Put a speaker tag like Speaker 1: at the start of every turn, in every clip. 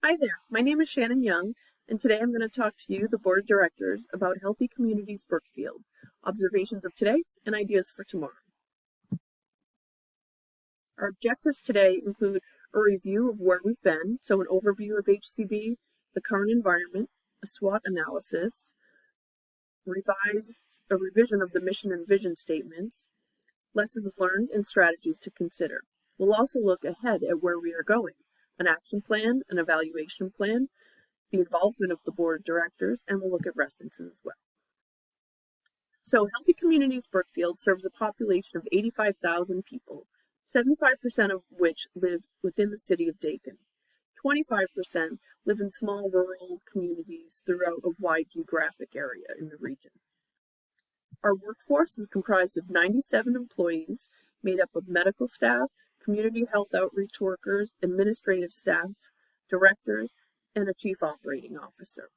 Speaker 1: Hi there, my name is Shannon Young, and today I'm going to talk to you, the Board of Directors, about Healthy Communities Brookfield, observations of today and ideas for tomorrow. Our objectives today include a review of where we've been, so an overview of HCB, the current environment, a SWOT analysis, a revision of the mission and vision statements, lessons learned and strategies to consider. We'll also look ahead at where we are going, an action plan, an evaluation plan, the involvement of the board of directors, and we'll look at references as well. So Healthy Communities Brookfield serves a population of 85,000 people, 75% of which live within the city of Dakin. 25% live in small rural communities throughout a wide geographic area in the region. Our workforce is comprised of 97 employees made up of medical staff, community health outreach workers, administrative staff, directors, and a chief operating officer.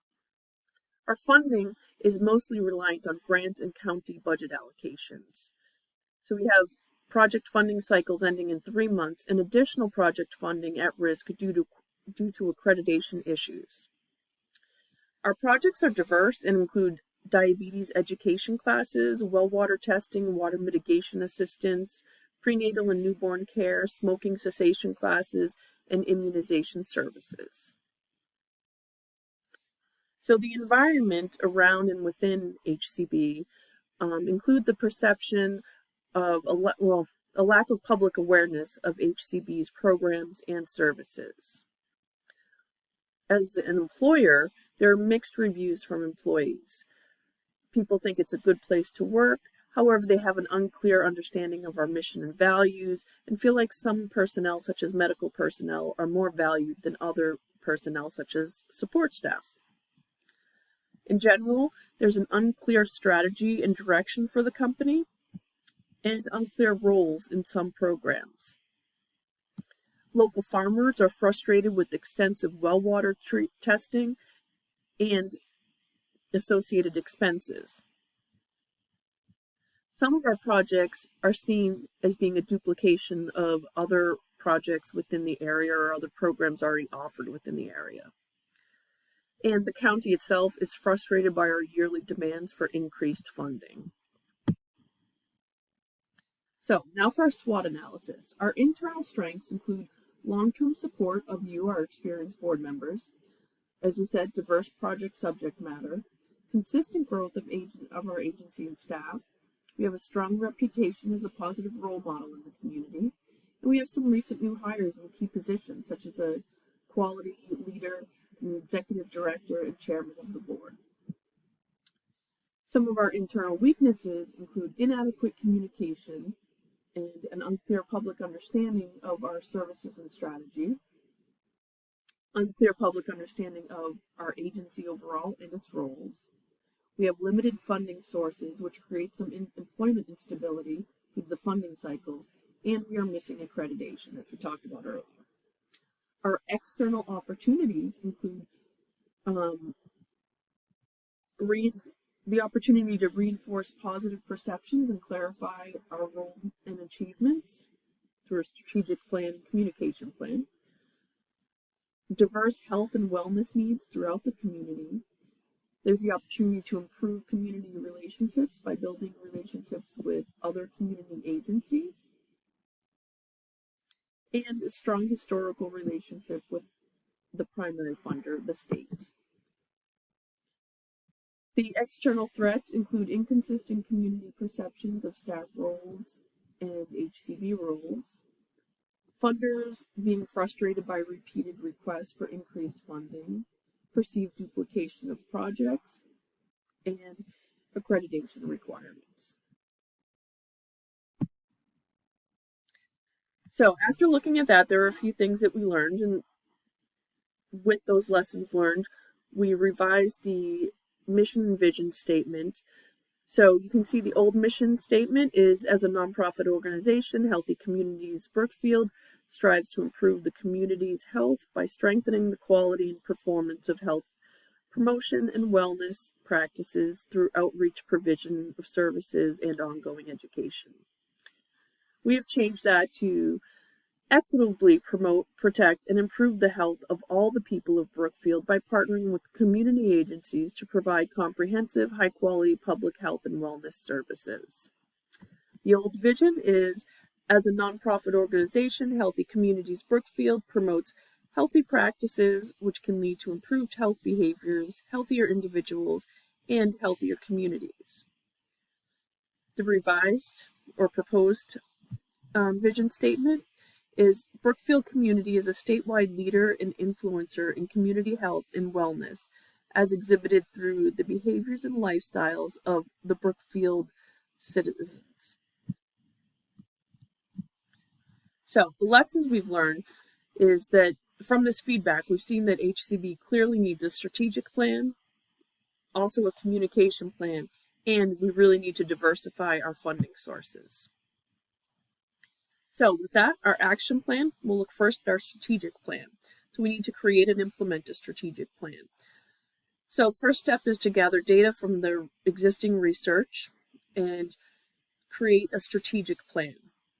Speaker 1: Our funding is mostly reliant on grants and county budget allocations. So we have project funding cycles ending in 3 months and additional project funding at risk due to accreditation issues. Our projects are diverse and include diabetes education classes, well water testing, water mitigation assistance, prenatal and newborn care, smoking cessation classes, and immunization services. So the environment around and within HCB include the perception of a lack of public awareness of HCB's programs and services. As an employer, there are mixed reviews from employees. People think it's a good place to work. However, they have an unclear understanding of our mission and values and feel like some personnel, such as medical personnel, are more valued than other personnel, such as support staff. In general, there's an unclear strategy and direction for the company and unclear roles in some programs. Local farmers are frustrated with extensive well water testing and associated expenses. Some of our projects are seen as being a duplication of other projects within the area or other programs already offered within the area. And the county itself is frustrated by our yearly demands for increased funding. So now for our SWOT analysis. Our internal strengths include long-term support of you, our experienced board members, as we said, diverse project subject matter, consistent growth of our agency and staff. We have a strong reputation as a positive role model in the community, and we have some recent new hires in key positions, such as a quality leader, an executive director, and chairman of the board. Some of our internal weaknesses include inadequate communication and an unclear public understanding of our services and strategy, unclear public understanding of our agency overall and its roles. We have limited funding sources, which creates some employment instability due to the funding cycles, and we are missing accreditation, as we talked about earlier. Our external opportunities include the opportunity to reinforce positive perceptions and clarify our role and achievements through a strategic plan and communication plan. Diverse health and wellness needs throughout the community. There's the opportunity to improve community relationships by building relationships with other community agencies. And a strong historical relationship with the primary funder, the state. The external threats include inconsistent community perceptions of staff roles and HCB roles, funders being frustrated by repeated requests for increased funding, perceived duplication of projects, and accreditation requirements. So after looking at that, there are a few things that we learned, and with those lessons learned, we revised the mission and vision statement. So you can see the old mission statement is, as a nonprofit organization, Healthy Communities Brookfield strives to improve the community's health by strengthening the quality and performance of health promotion and wellness practices through outreach, provision of services, and ongoing education. We have changed that to equitably promote, protect, and improve the health of all the people of Brookfield by partnering with community agencies to provide comprehensive, high-quality public health and wellness services. The old vision is, as a nonprofit organization, Healthy Communities Brookfield promotes healthy practices which can lead to improved health behaviors, healthier individuals, and healthier communities. The revised or proposed vision statement is Brookfield Community is a statewide leader and influencer in community health and wellness, as exhibited through the behaviors and lifestyles of the Brookfield citizens. So the lessons we've learned is that from this feedback, we've seen that HCB clearly needs a strategic plan, also a communication plan, and we really need to diversify our funding sources. So with that, our action plan, we'll look first at our strategic plan. So we need to create and implement a strategic plan. So the first step is to gather data from the existing research and create a strategic plan.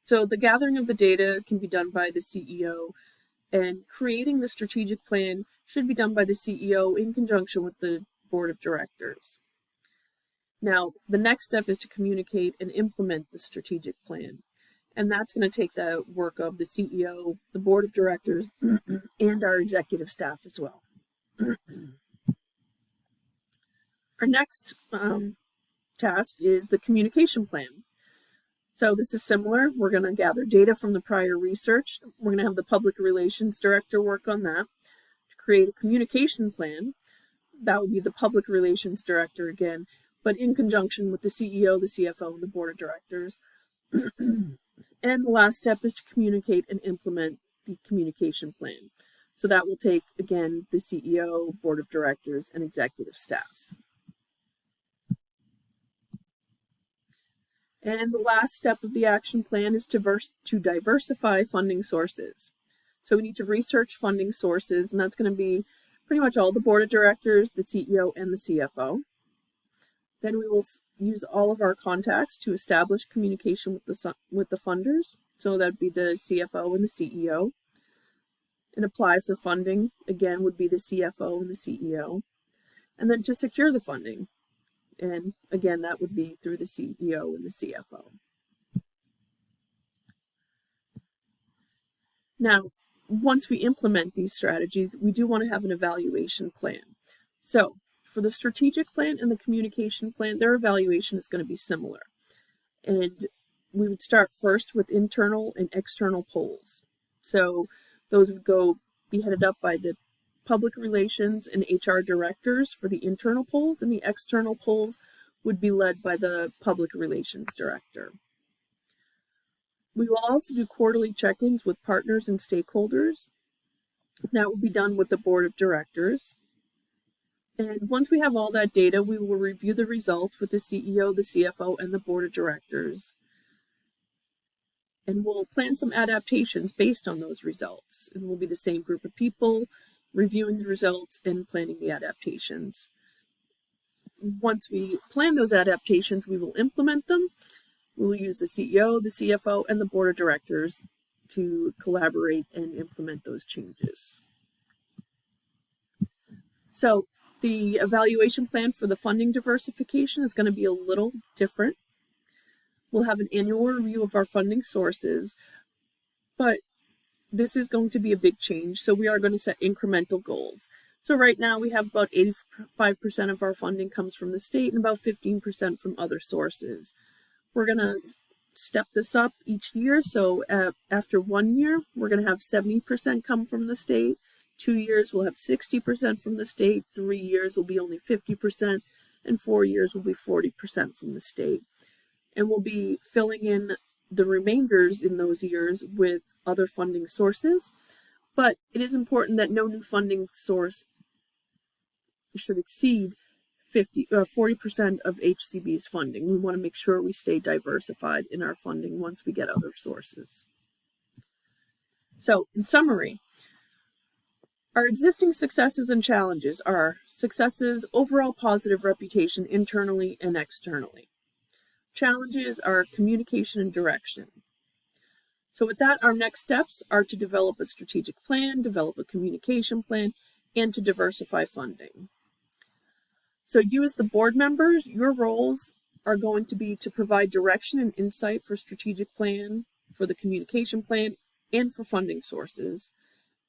Speaker 1: So the gathering of the data can be done by the CEO, and creating the strategic plan should be done by the CEO in conjunction with the board of directors. Now, the next step is to communicate and implement the strategic plan. And that's going to take the work of the CEO, the board of directors, and our executive staff as well. Our next task is the communication plan. So this is similar. We're going to gather data from the prior research. We're going to have the public relations director work on that to create a communication plan. That would be the public relations director again, but in conjunction with the CEO, the CFO, and the board of directors. And the last step is to communicate and implement the communication plan. So that will take, again, the CEO, board of directors, and executive staff. And the last step of the action plan is to diversify funding sources. So we need to research funding sources, and that's going to be pretty much all the board of directors, the CEO, and the CFO. Then we will use all of our contacts to establish communication with the funders. So that would be the CFO and the CEO. And apply for funding, again, would be the CFO and the CEO. And then to secure the funding. And again, that would be through the CEO and the CFO. Now, once we implement these strategies, we do want to have an evaluation plan. So for the strategic plan and the communication plan, their evaluation is going to be similar. And we would start first with internal and external polls. So those would be headed up by the public relations and HR directors for the internal polls, and the external polls would be led by the public relations director. We will also do quarterly check-ins with partners and stakeholders. That will be done with the board of directors. And once we have all that data, we will review the results with the CEO, the CFO, and the board of directors. And we'll plan some adaptations based on those results. And we'll be the same group of people reviewing the results and planning the adaptations. Once we plan those adaptations, we will implement them. We will use the CEO, the CFO, and the board of directors to collaborate and implement those changes. So the evaluation plan for the funding diversification is going to be a little different. We'll have an annual review of our funding sources, but this is going to be a big change, so we are going to set incremental goals. So right now we have about 85% of our funding comes from the state and about 15% from other sources. We're going to step this up each year, so after 1 year, we're going to have 70% come from the state. 2 years, we'll have 60% from the state. 3 years will be only 50%, and 4 years will be 40% from the state. And we'll be filling in the remainders in those years with other funding sources. But it is important that no new funding source should exceed 40% of HCB's funding. We want to make sure we stay diversified in our funding once we get other sources. So, in summary, our existing successes and challenges are successes, overall positive reputation internally and externally. Challenges are communication and direction. So with that, our next steps are to develop a strategic plan, develop a communication plan, and to diversify funding. So you as the board members, your roles are going to be to provide direction and insight for strategic plan, for the communication plan, and for funding sources.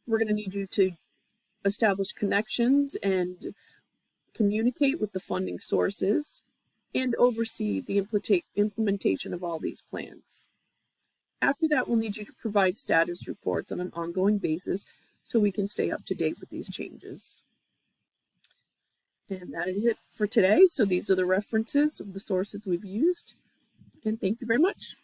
Speaker 1: We're going to need you to establish connections and communicate with the funding sources and oversee the implementation of all these plans. After that, we'll need you to provide status reports on an ongoing basis so we can stay up to date with these changes. And that is it for today. So these are the references of the sources we've used. And thank you very much.